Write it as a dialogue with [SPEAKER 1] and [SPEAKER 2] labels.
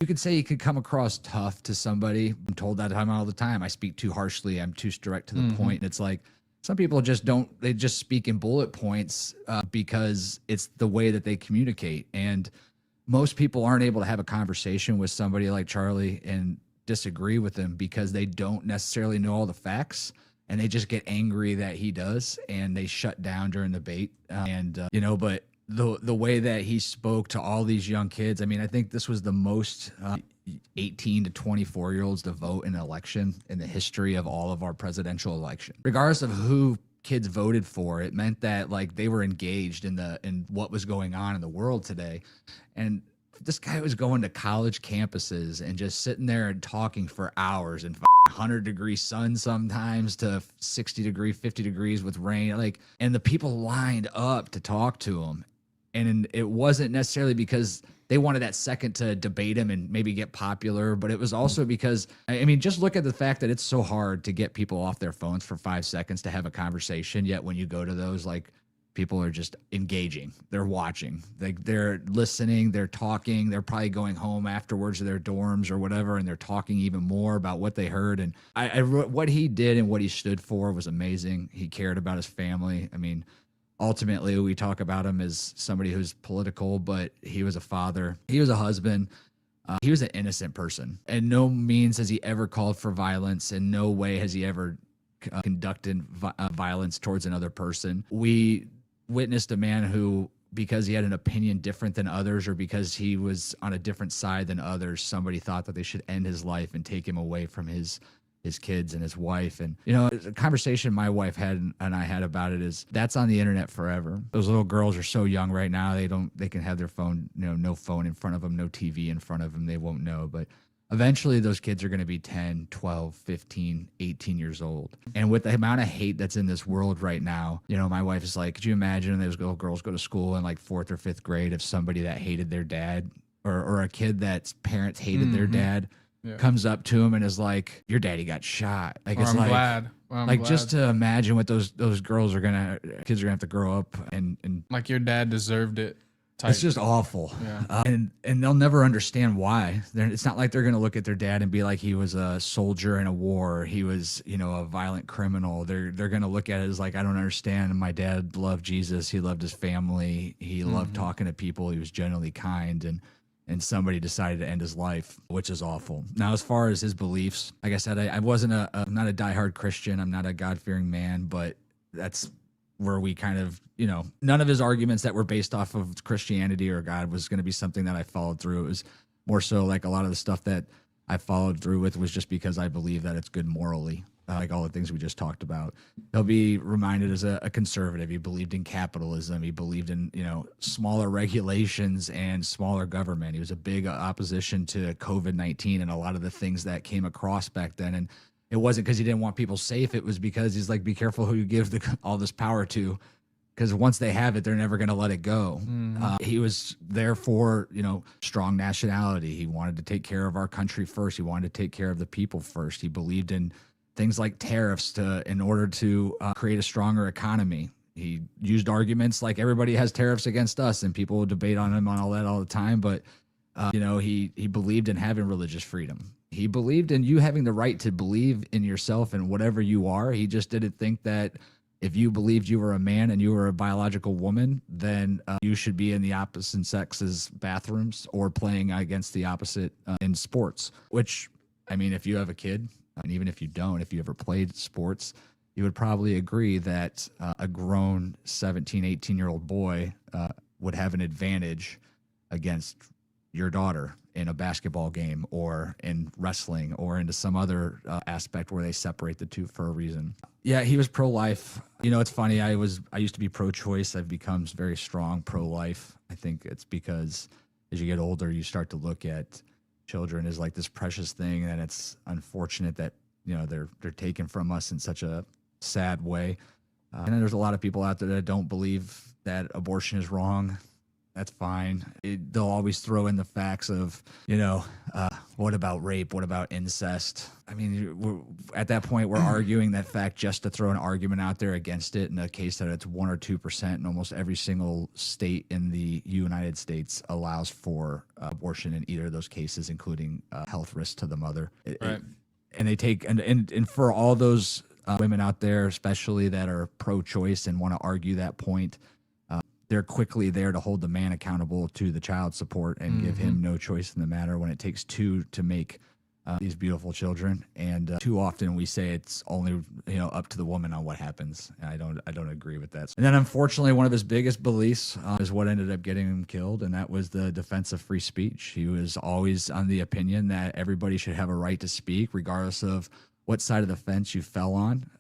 [SPEAKER 1] You could say he could come across tough to somebody. I'm told that time all the time. I speak too harshly. I'm too direct to the point. And it's like some people just don't. They just speak in bullet points because it's the way that they communicate. And most people aren't able to have a conversation with somebody like Charlie and disagree with him because they don't necessarily know all the facts. And they just get angry that he does, and they shut down during the debate. But the way that he spoke to all these young kids, I mean, I think this was the most 18 to 24-year-olds to vote in an election in the history of all of our presidential election. Regardless of who kids voted for, it meant that like they were engaged in what was going on in the world today. And this guy was going to college campuses and just sitting there and talking for hours and 100-degree sun sometimes to 60-degree, 50 degrees with rain. And the people lined up to talk to him. And it wasn't necessarily because they wanted that second to debate him and maybe get popular, but it was also because, I mean, just look at the fact that it's so hard to get people off their phones for 5 seconds to have a conversation. Yet when you go to those, like, people are just engaging. They're watching. They're listening. They're talking. They're probably going home afterwards to their dorms or whatever, and they're talking even more about what they heard. And what he did and what he stood for was amazing. He cared about his family. I mean, ultimately, we talk about him as somebody who's political, but he was a father. He was a husband. He was an innocent person. And no means has he ever called for violence. In no way has he ever conducted violence towards another person. We witnessed a man who, because he had an opinion different than others or because he was on a different side than others, somebody thought that they should end his life and take him away from his kids and his wife. And, you know, the conversation my wife had and I had about it is that's on the internet forever. Those little girls are so young right now. They can have their phone, no phone in front of them, no TV in front of them. They won't know. But eventually those kids are going to be 10, 12, 15, 18 years old. And with the amount of hate that's in this world right now, my wife is like, could you imagine those little girls go to school in like 4th or 5th grade if somebody that hated their dad or a kid that's parents hated their dad comes up to him and is like, your daddy got shot. Like,
[SPEAKER 2] I'm glad.
[SPEAKER 1] Just to imagine what those kids are gonna have to grow up and
[SPEAKER 2] like your dad deserved it. Type.
[SPEAKER 1] It's just awful.
[SPEAKER 2] Yeah.
[SPEAKER 1] And they'll never understand why. It's not like they're going to look at their dad and be like, he was a soldier in a war. He was, a violent criminal. They're going to look at it as like, I don't understand. My dad loved Jesus. He loved his family. He loved talking to people. He was generally kind. And somebody decided to end his life, which is awful. Now, as far as his beliefs, like I said, I'm not a diehard Christian. I'm not a God-fearing man, but that's where we kind of, none of his arguments that were based off of Christianity or God was going to be something that I followed through. It was more so like a lot of the stuff that I followed through with was just because I believe that it's good morally, like all the things we just talked about. He'll be reminded as a conservative. He believed in capitalism. He believed in, smaller regulations and smaller government. He was a big opposition to COVID-19 and a lot of the things that came across back then. And it wasn't because he didn't want people safe. It was because he's like, be careful who you give all this power to, because once they have it, they're never going to let it go. He was there for, strong nationality. He wanted to take care of our country first. He wanted to take care of the people first. He believed in things like tariffs in order to create a stronger economy. He used arguments like everybody has tariffs against us, and people would debate on him on all that all the time. But, he believed in having religious freedom. He believed in you having the right to believe in yourself and whatever you are. He just didn't think that if you believed you were a man and you were a biological woman, then you should be in the opposite sex's bathrooms or playing against the opposite in sports, which, I mean, if you have a kid, and even if you don't, if you ever played sports, you would probably agree that a grown 17, 18-year-old boy would have an advantage against your daughter in a basketball game or in wrestling or into some other aspect where they separate the two for a reason. Yeah, he was pro-life. It's funny. I used to be pro-choice. I've become very strong pro-life. I think it's because as you get older, you start to look at children as like this precious thing, and it's unfortunate that they're taken from us in such a sad way. And then there's a lot of people out there that don't believe that abortion is wrong. That's fine. They'll always throw in the facts of, What about rape? What about incest? I mean, at that point, we're arguing that fact just to throw an argument out there against it in a case that it's 1 or 2%, and almost every single state in the United States allows for abortion in either of those cases, including health risk to the mother.
[SPEAKER 2] Right.
[SPEAKER 1] And they take, and for all those women out there, especially that are pro-choice and want to argue that point, they're quickly there to hold the man accountable to the child support and give him no choice in the matter when it takes two to make these beautiful children. And too often we say it's only up to the woman on what happens. And I don't agree with that. And then unfortunately, one of his biggest beliefs is what ended up getting him killed, and that was the defense of free speech. He was always on the opinion that everybody should have a right to speak, regardless of what side of the fence you fell on.